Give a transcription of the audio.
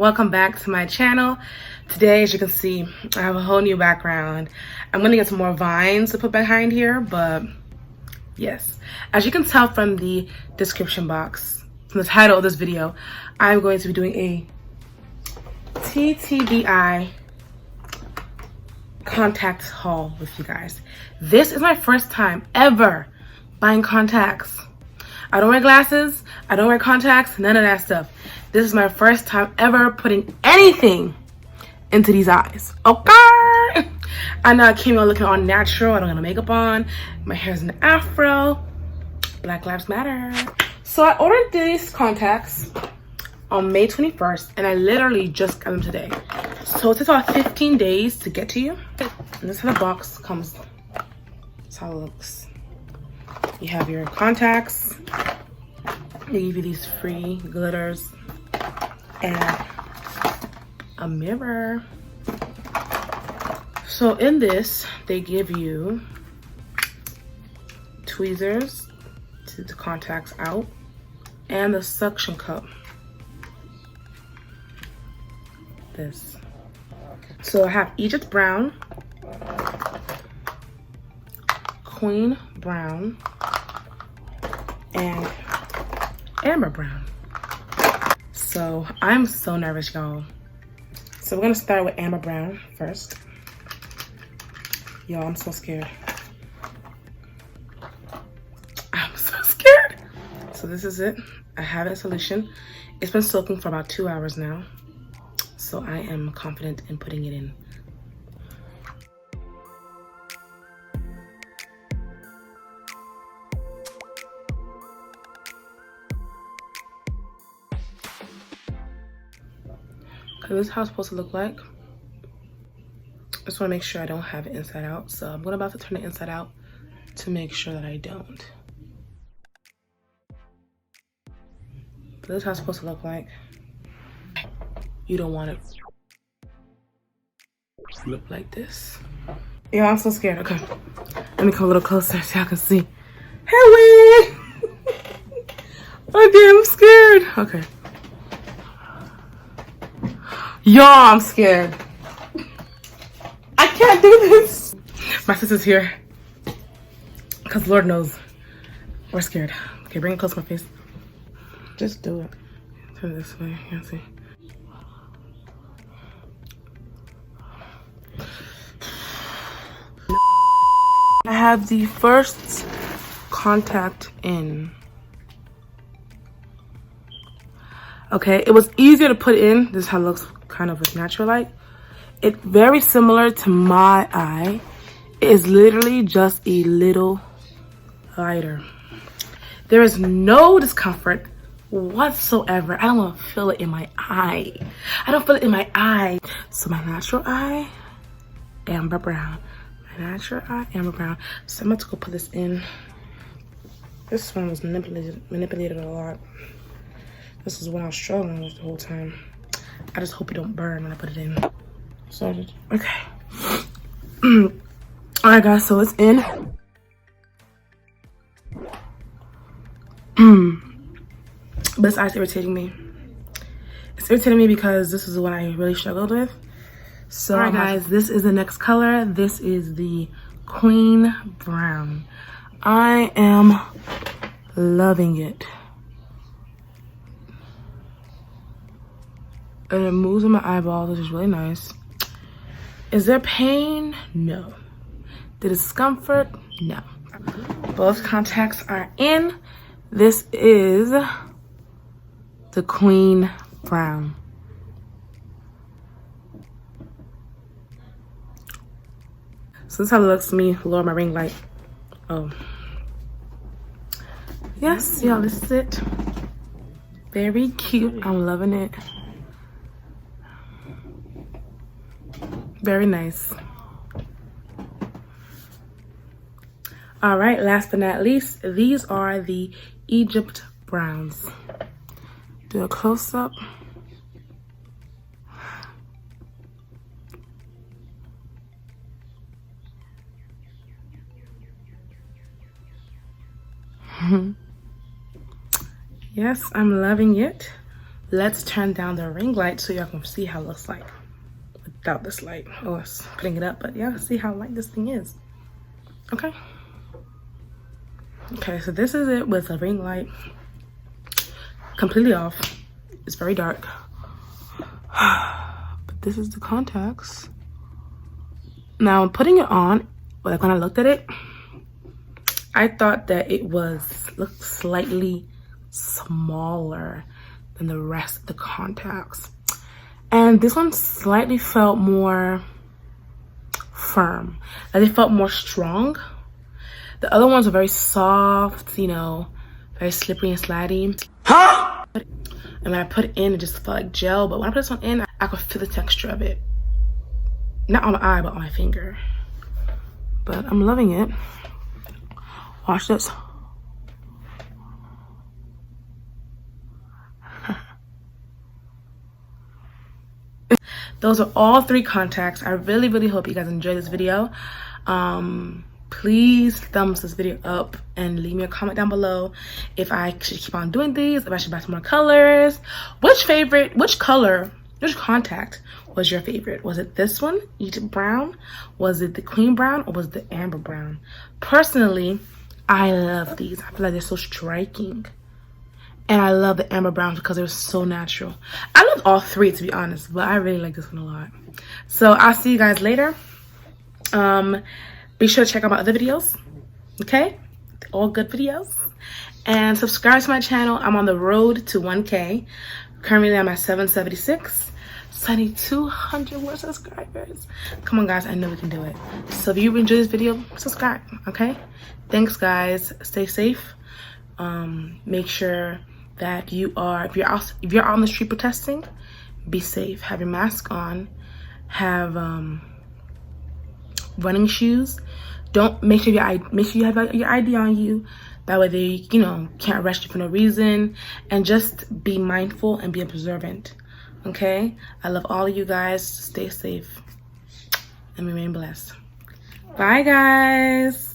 welcome back to my channel. Today, as you can see, I have a whole new background. I'm gonna get some more vines to put behind here, but yes, as you can tell from the description box, from the title of this video, I'm going to be doing a Ttdeye contacts haul with you guys. This is my first time ever buying contacts. I don't wear glasses, I don't wear contacts, none of that stuff. This is my first time ever putting anything into these eyes, okay? I know I came out looking all natural, I don't have no makeup on, my hair's an afro, Black Lives Matter. So I ordered these contacts on May 21st, and I literally just got them today. So it takes about 15 days to get to you. And this is how the box comes. That's how it looks. You have your contacts. They give you these free glitters and a mirror. So in this, they give you tweezers to get the contacts out and the suction cup. This. So I have Egypt Brown, Queen Brown, and Amber Brown. So I'm so nervous, y'all. So we're gonna start with Amber Brown first. Y'all, I'm so scared. I'm so scared. So this is it. I have it in solution. It's been soaking for about 2 hours now. So I am confident in putting it in. Okay, this is how it's supposed to look like. I just want to make sure I don't have it inside out. So I'm about to turn it inside out to make sure that I don't. So this is how it's supposed to look like. You don't want it to look like this. Yeah, I'm so scared. Okay, let me come a little closer so y'all can see. Hey, okay, I'm scared. Okay. Y'all, I'm scared. I can't do this. My sister's here. Because Lord knows we're scared. Okay, bring it close to my face. Just do it. Turn it this way. You can see. I have the first contact in. Okay, it was easier to put in. This is how it looks kind of with natural light. It's very similar to my eye. It is literally just a little lighter. There is no discomfort whatsoever. I don't want to feel it in my eye. I don't feel it in my eye. So my natural eye, Amber Brown. Natural eye, Amber Brown. So I'm about to go put this in. This one was manipulated a lot. This is what I was struggling with the whole time. I just hope it don't burn when I put it in. So okay. Alright guys, so it's in. But this eye's irritating me. It's irritating me because this is what I really struggled with. So alright guys, this is the next color. This is the Queen Brown. I am loving it. And it moves in my eyeballs, which is really nice. Is there pain? No. The discomfort? No. Both contacts are in. This is the Queen Brown. So this is how it looks to me. Lower my ring light. Oh. Yes, y'all, this is it. Very cute. I'm loving it. Very nice. All right, last but not least, these are the Egypt Browns. Do a close-up. Yes, I'm loving it. let's turn down the ring light so y'all can see how it looks like without this light. Oh, it's putting it up, but yeah, see how light this thing is. Okay. Okay, so this is it with a ring light completely off. It's very dark. But this is the contacts. Now, putting it on, like when I looked at it, I thought that it looked slightly smaller than the rest of the contacts. And this one slightly felt more firm. Like they felt more strong. The other ones are very soft, you know, very slippery and slidey. Huh? And when I put it in, it just felt like gel. But when I put this one in, I could feel the texture of it. Not on my eye, but on my finger. But I'm loving it. Watch this. Those are all 3 contacts. I really, really hope you guys enjoyed this video. Please thumbs this video up and leave me a comment down below if I should keep on doing these, if I should buy some more colors. Which contact was your favorite? Was it this one, Egypt brown? Was it the cream brown, or was it the amber brown? Personally, I love these. I feel like they're so striking. And I love the amber browns because they're so natural. I love all 3, to be honest, but I really like this one a lot. So I'll see you guys later. Be sure to check out my other videos, okay? All good videos. And subscribe to my channel. I'm on the road to 1K. Currently, I'm at 776. So I need 200 more subscribers. Come on, guys. I know we can do it. So if you enjoyed this video, subscribe, okay? Thanks, guys. Stay safe. Make sure that if you're out on the street protesting, be safe. Have your mask on. Have running shoes. Make sure you have your ID on you. That way they, can't arrest you for no reason. And just be mindful and be observant. Okay? I love all of you guys. Stay safe and remain blessed. Bye, guys.